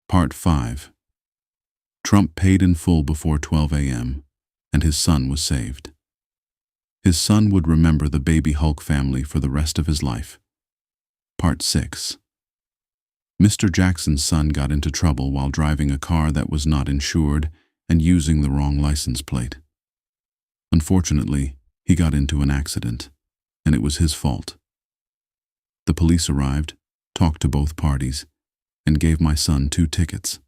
Part 5. Trump paid in full before 12 a.m., and his son was saved. His son would remember the baby Hulk family for the rest of his life. Part 6. Mr. Jackson's son got into trouble while driving a car that was not insured and using the wrong license plate. Unfortunately, he got into an accident, and it was his fault. The police arrived, talked to both parties, and gave my son 2 tickets.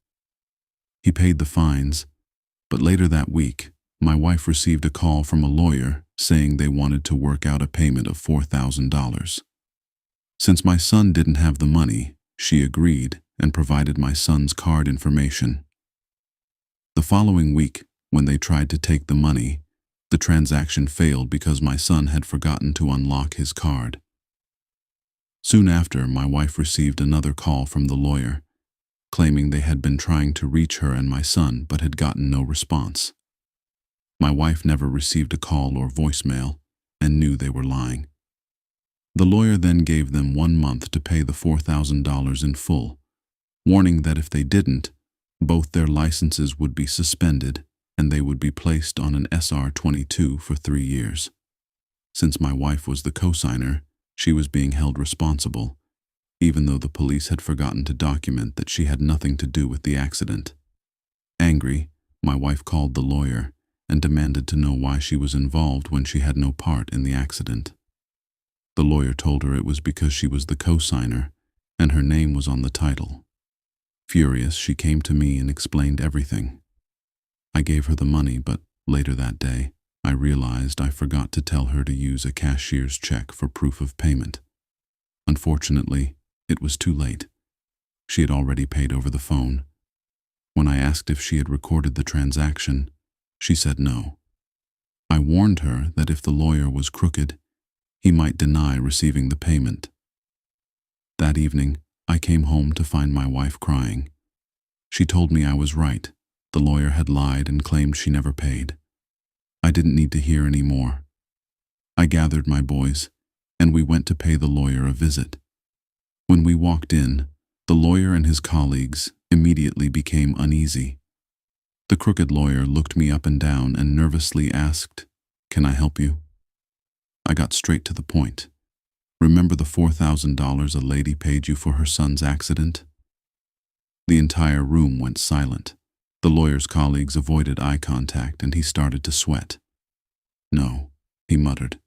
He paid the fines, but later that week, my wife received a call from a lawyer saying they wanted to work out a payment of $4,000. Since my son didn't have the money, she agreed and provided my son's card information. The following week, when they tried to take the money, the transaction failed because my son had forgotten to unlock his card. Soon after, my wife received another call from the lawyer, claiming they had been trying to reach her and my son but had gotten no response. My wife never received a call or voicemail and knew they were lying. The lawyer then gave them 1 month to pay the $4,000 in full, warning that if they didn't, both their licenses would be suspended and they would be placed on an SR-22 for 3 years. Since my wife was the co-signer, she was being held responsible, even though the police had forgotten to document that she had nothing to do with the accident. Angry, my wife called the lawyer and demanded to know why she was involved when she had no part in the accident. The lawyer told her it was because she was the co-signer and her name was on the title. Furious, she came to me and explained everything. I gave her the money, but later that day, I realized I forgot to tell her to use a cashier's check for proof of payment. Unfortunately, it was too late. She had already paid over the phone. When I asked if she had recorded the transaction, she said no. I warned her that if the lawyer was crooked, he might deny receiving the payment. That evening, I came home to find my wife crying. She told me I was right. The lawyer had lied and claimed she never paid. I didn't need to hear any more. I gathered my boys, and we went to pay the lawyer a visit. When we walked in, the lawyer and his colleagues immediately became uneasy. The crooked lawyer looked me up and down and nervously asked, "Can I help you?" I got straight to the point. "Remember the $4,000 a lady paid you for her son's accident?" The entire room went silent. The lawyer's colleagues avoided eye contact and he started to sweat. "No," he muttered.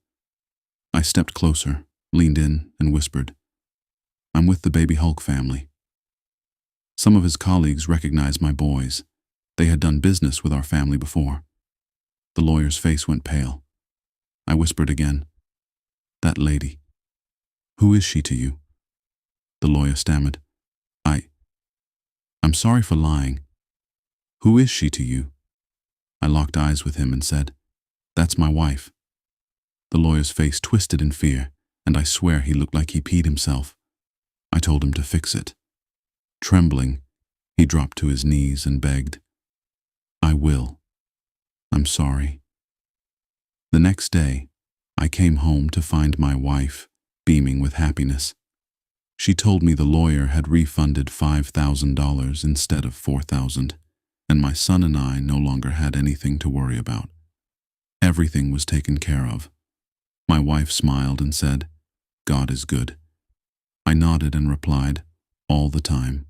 I stepped closer, leaned in, and whispered, "I'm with the baby Hulk family." Some of his colleagues recognized my boys. They had done business with our family before. The lawyer's face went pale. I whispered again, "That lady, who is she to you?" The lawyer stammered, I'm sorry for lying. Who is she to you?" I locked eyes with him and said, "That's my wife." The lawyer's face twisted in fear, and I swear he looked like he peed himself. I told him to fix it. Trembling, he dropped to his knees and begged, "I will. I'm sorry." The next day, I came home to find my wife beaming with happiness. She told me the lawyer had refunded $5,000 instead of $4,000, and my son and I no longer had anything to worry about. Everything was taken care of. My wife smiled and said, "God is good." I nodded and replied, "All the time."